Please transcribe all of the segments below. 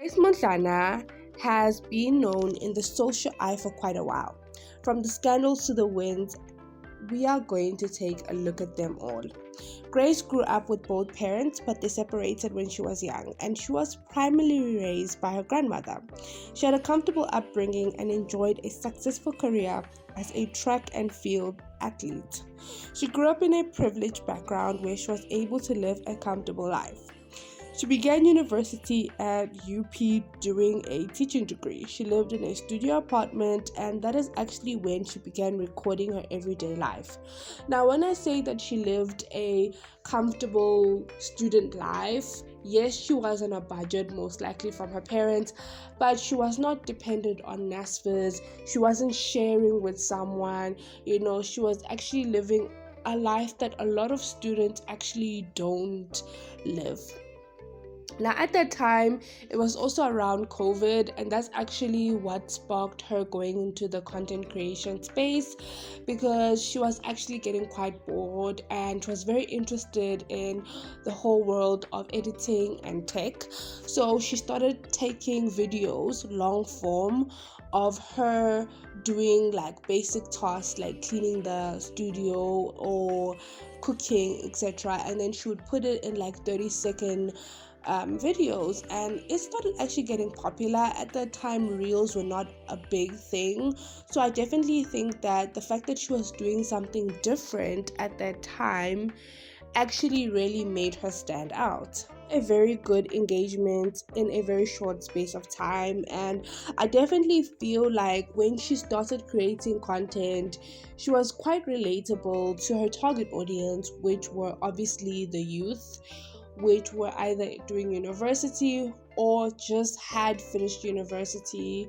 Grace Mondlana has been known in the social eye for quite a while. From the scandals to the wins, we are going to take a look at them all. Grace grew up with both parents, but they separated when she was young, and she was primarily raised by her grandmother. She had a comfortable upbringing and enjoyed a successful career as a track and field athlete. She grew up in a privileged background where she was able to live a comfortable life. She began university at UP doing a teaching degree. She lived in a studio apartment, and that is actually when she began recording her everyday life. Now, when I say that she lived a comfortable student life, yes, she was on a budget, most likely from her parents, but she was not dependent on NASFAs. She wasn't sharing with someone, she was actually living a life that a lot of students actually don't live. Now, at that time, it was also around COVID, and that's actually what sparked her going into the content creation space because she was actually getting quite bored and was very interested in the whole world of editing and tech. So she started taking videos, long form, of her doing like basic tasks like cleaning the studio or cooking, etc. And then she would put it in like 30-second videos, and it started actually getting popular. At that time, reels were not a big thing, so I definitely think that the fact that she was doing something different at that time actually really made her stand out. A very good engagement in a very short space of time, and I definitely feel like when she started creating content, she was quite relatable to her target audience, which were obviously the youth, which were either doing university or just had finished university,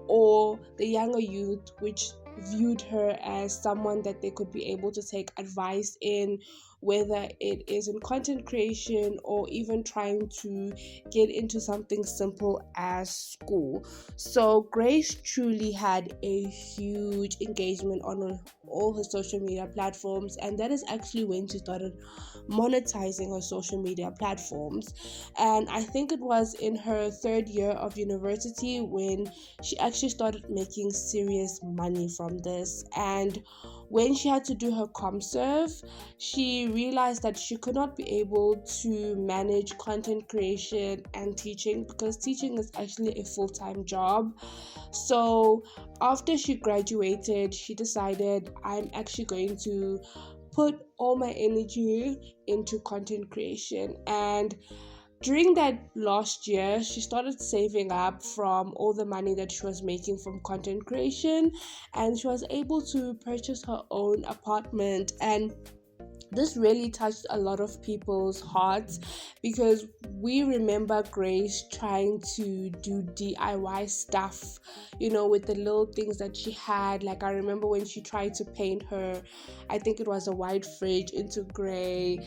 or the younger youth, which viewed her as someone that they could be able to take advice in, whether it is in content creation or even trying to get into something simple as school. So Grace truly had a huge engagement on all her social media platforms, and that is actually when she started monetizing her social media platforms. And I think it was in her third year of university when she actually started making serious money from this. And when she had to do her ComServe, she realized that she could not be able to manage content creation and teaching because teaching is actually a full-time job. So after she graduated, she decided, I'm actually going to put all my energy into content creation. And during that last year, she started saving up from all the money that she was making from content creation, and she was able to purchase her own apartment. And this really touched a lot of people's hearts because we remember Grace trying to do DIY stuff, with the little things that she had. Like, I remember when she tried to paint her, I think it was a white fridge, into gray,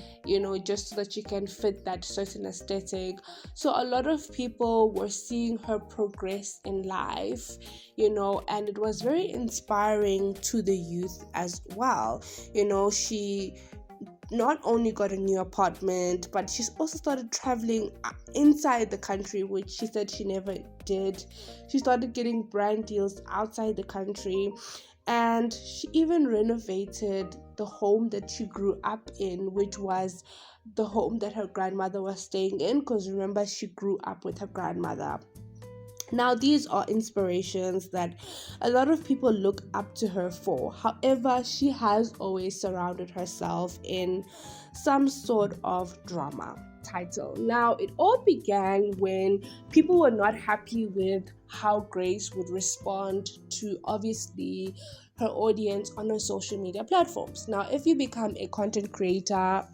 just so that she can fit that certain aesthetic. So a lot of people were seeing her progress in life, and it was very inspiring to the youth as well. She not only got a new apartment, but she's also started traveling inside the country, which she said she never did. She started getting brand deals outside the country, and she even renovated the home that she grew up in, which was the home that her grandmother was staying in, because remember, she grew up with her grandmother. Now, these are inspirations that a lot of people look up to her for. However, she has always surrounded herself in some sort of drama title. Now, it all began when people were not happy with how Grace would respond to, obviously, her audience on her social media platforms. Now, if you become a content creator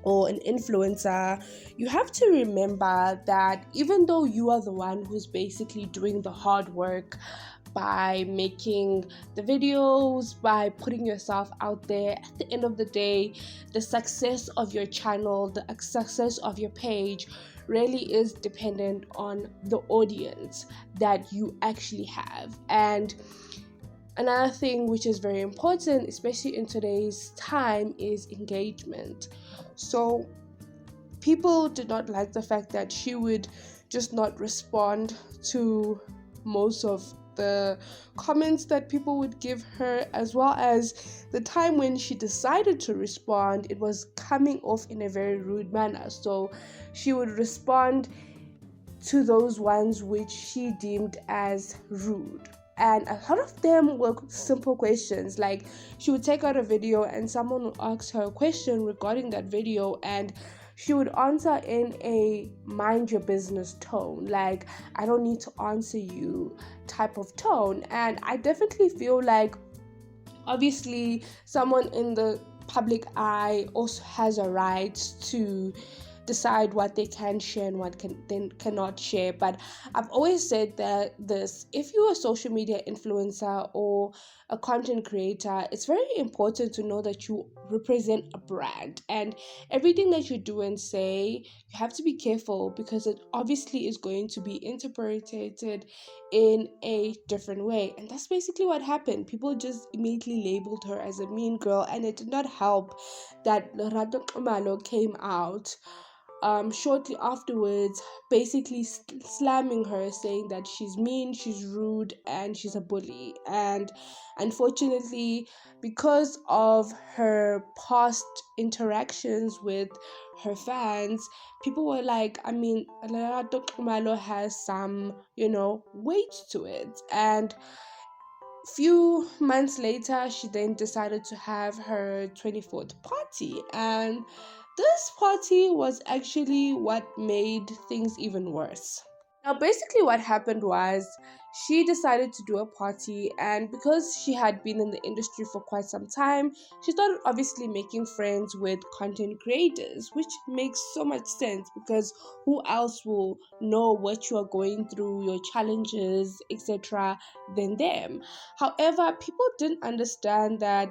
or an influencer, you have to remember that even though you are the one who's basically doing the hard work by making the videos, by putting yourself out there, at the end of the day, the success of your channel, the success of your page really is dependent on the audience that you actually have. And another thing which is very important, especially in today's time, is engagement. So people did not like the fact that she would just not respond to most of the comments that people would give her, as well as the time when she decided to respond, it was coming off in a very rude manner. So she would respond to those ones which she deemed as rude. And a lot of them were simple questions. Like, she would take out a video and someone would ask her a question regarding that video, and she would answer in a mind your business tone, like, I don't need to answer you type of tone. And I definitely feel like, obviously, someone in the public eye also has a right to decide what they can share and what they cannot share. But I've always said that if you're a social media influencer or a content creator, it's very important to know that you represent a brand, and everything that you do and say, you have to be careful, because it obviously is going to be interpreted in a different way. And that's basically what happened. People just immediately labeled her as a mean girl, and it did not help that Lerato Kumalo came out shortly afterwards, basically slamming her, saying that she's mean, she's rude, and she's a bully. And unfortunately, because of her past interactions with her fans, people were like, I mean, Lerato Kumalo has some, weight to it. And few months later, she then decided to have her 24th party, and this party was actually what made things even worse. Now, basically, what happened was she decided to do a party, and because she had been in the industry for quite some time, she started obviously making friends with content creators, which makes so much sense, because who else will know what you are going through, your challenges, etc., than them? However, people didn't understand that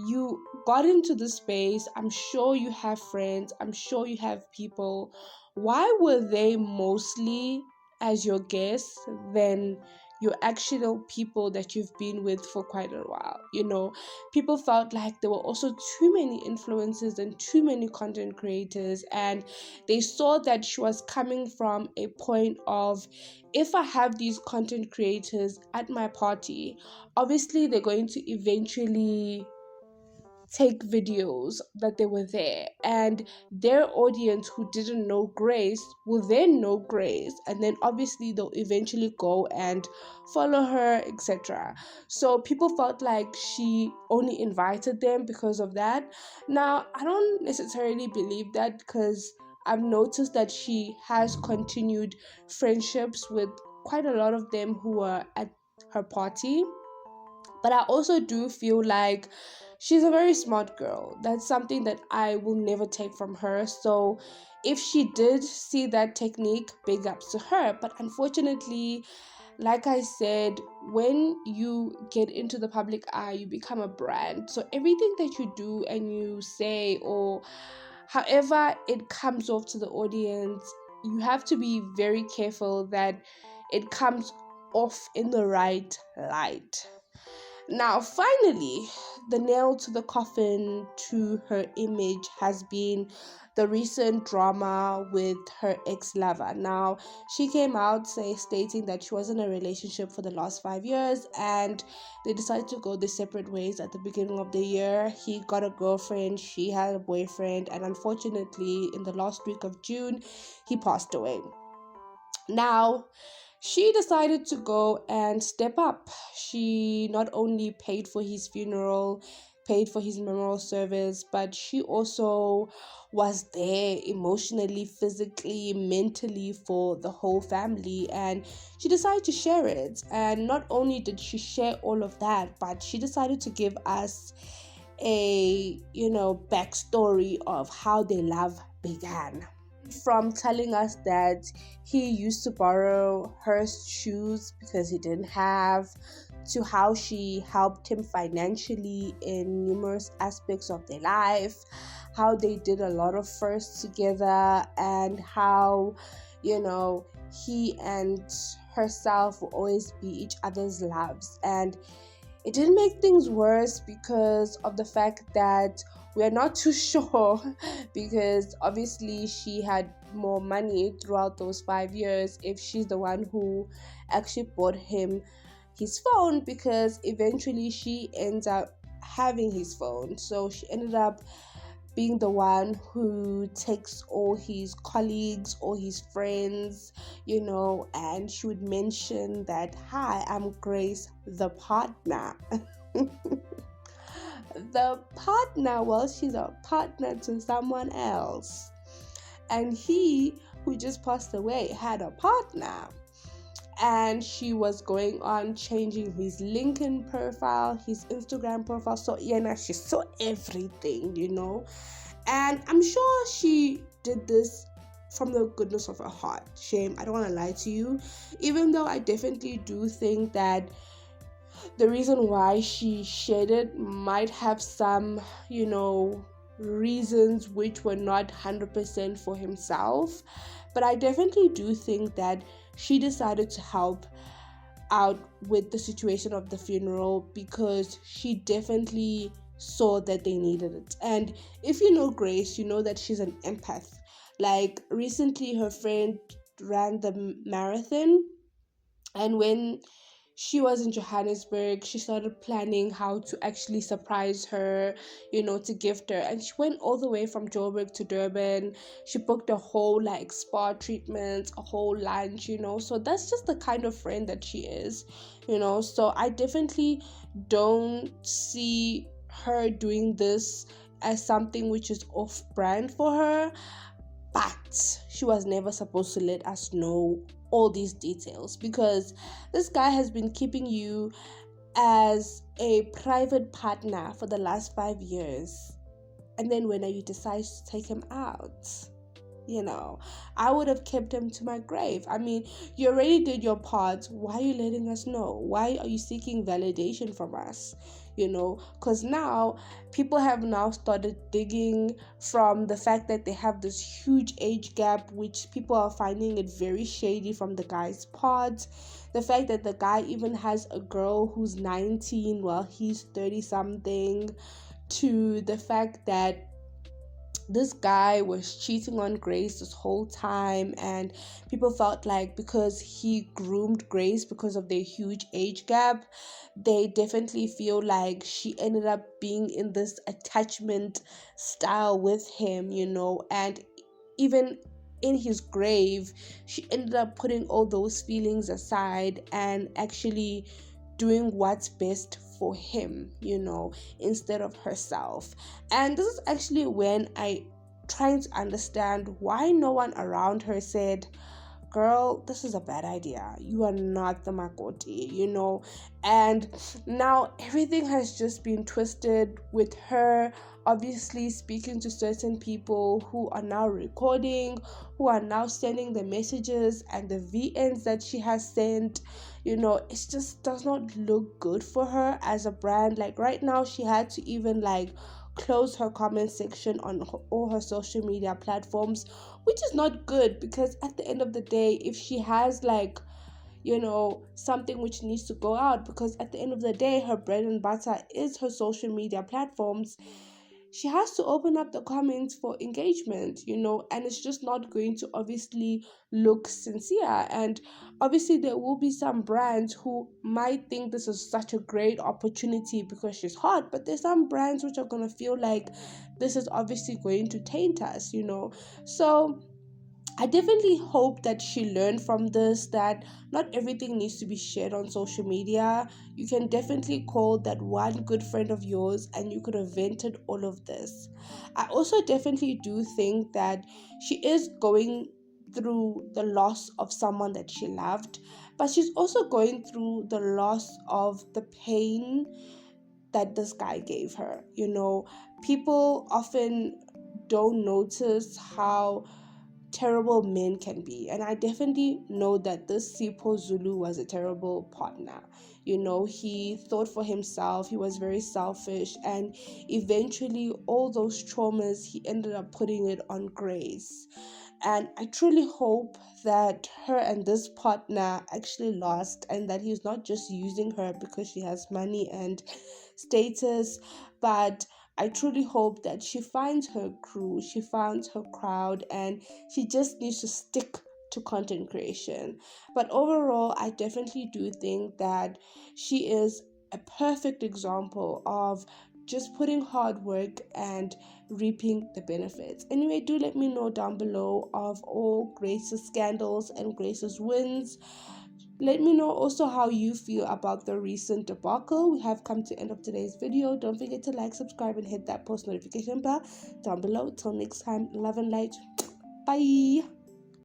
you got into the space. I'm sure you have friends, I'm sure you have people. Why were they mostly as your guests than your actual people that you've been with for quite a while? People felt like there were also too many influencers and too many content creators, and they saw that she was coming from a point of, if I have these content creators at my party, obviously they're going to eventually take videos that they were there, and their audience who didn't know Grace will then know Grace, and then obviously they'll eventually go and follow her, etc. So people felt like she only invited them because of that. Now, I don't necessarily believe that, because I've noticed that she has continued friendships with quite a lot of them who were at her party. But I also do feel like she's a very smart girl. That's something that I will never take from her. So if she did see that technique, big ups to her. But unfortunately, like I said, when you get into the public eye, you become a brand. So everything that you do and you say, or however it comes off to the audience, you have to be very careful that it comes off in the right light. Now, finally, the nail to the coffin to her image has been the recent drama with her ex-lover. Now, she came out stating that she was in a relationship for the last 5 years, and they decided to go their separate ways at the beginning of the year. He got a girlfriend, she had a boyfriend, and unfortunately, in the last week of June, he passed away. Now, she decided to go and step up. She not only paid for his funeral, paid for his memorial service, but she also was there emotionally, physically, mentally for the whole family, and she decided to share it. And not only did she share all of that, but she decided to give us a backstory of how their love began, from telling us that he used to borrow her shoes because he didn't have, to how she helped him financially in numerous aspects of their life, how they did a lot of firsts together, and how he and herself will always be each other's loves. And it didn't make things worse because of the fact that We're not too sure because obviously she had more money throughout those 5 years if she's the one who actually bought him his phone, because eventually she ends up having his phone. So she ended up being the one who takes all his colleagues, all his friends, and she would mention that, "Hi, I'm Grace, the partner." The partner, well, she's a partner to someone else. And he, who just passed away, had a partner. And she was going on changing his LinkedIn profile, his Instagram profile. So, yeah, she saw everything. And I'm sure she did this from the goodness of her heart. Shame, I don't want to lie to you. Even though I definitely do think that the reason why she shared it might have some, reasons which were not 100% for himself. But I definitely do think that she decided to help out with the situation of the funeral because she definitely saw that they needed it. And if you know Grace, you know that she's an empath. Like recently, her friend ran the marathon, and when she was in Johannesburg, she started planning how to actually surprise her, to gift her. And she went all the way from Joburg to Durban. She booked a whole like spa treatment, a whole lunch. So that's just the kind of friend that she is. So I definitely don't see her doing this as something which is off brand for her, but she was never supposed to let us know all these details, because this guy has been keeping you as a private partner for the last 5 years. And then when you decide to take him out, you know, I would have kept him to my grave. I mean, you already did your part. Why are you letting us know? Why are you seeking validation from us? Because now people have now started digging from the fact that they have this huge age gap, which people are finding it very shady from the guy's part. The fact that the guy even has a girl who's 19 while he's 30 something, to the fact that this guy was cheating on Grace this whole time, and people felt like because he groomed Grace because of their huge age gap, they definitely feel like she ended up being in this attachment style with him, and even in his grave, she ended up putting all those feelings aside and actually doing what's best for him, instead of herself. And this is actually when I trying to understand why no one around her said, "Girl, this is a bad idea. You are not the Makoti." And now everything has just been twisted with her obviously speaking to certain people who are now recording, who are now sending the messages and the VNs that she has sent. It just does not look good for her as a brand. Like right now, she had to even like close her comment section on all her social media platforms, which is not good, because at the end of the day, if she has like something which needs to go out, because at the end of the day her bread and butter is her social media platforms, she has to open up the comments for engagement, and it's just not going to obviously look sincere. And obviously there will be some brands who might think this is such a great opportunity because she's hot, but there's some brands which are going to feel like this is obviously going to taint us. So I definitely hope that she learned from this, that not everything needs to be shared on social media. You can definitely call that one good friend of yours and you could have vented all of this. I also definitely do think that she is going through the loss of someone that she loved, but she's also going through the loss of the pain that this guy gave her. People often don't notice how terrible men can be. And I definitely know that this Sipo Zulu was a terrible partner. He thought for himself, he was very selfish, and eventually all those traumas he ended up putting it on Grace. And I truly hope that her and this partner actually lost, and that he's not just using her because she has money and status, but I truly hope that she finds her crew, she finds her crowd, and she just needs to stick to content creation. But overall, I definitely do think that she is a perfect example of just putting hard work and reaping the benefits. Anyway, do let me know down below of all Grace's scandals and Grace's wins. Let me know also how you feel about the recent debacle. We have come to the end of today's video. Don't forget to like, subscribe, and hit that post notification bell down below. Till next time, love and light. Bye.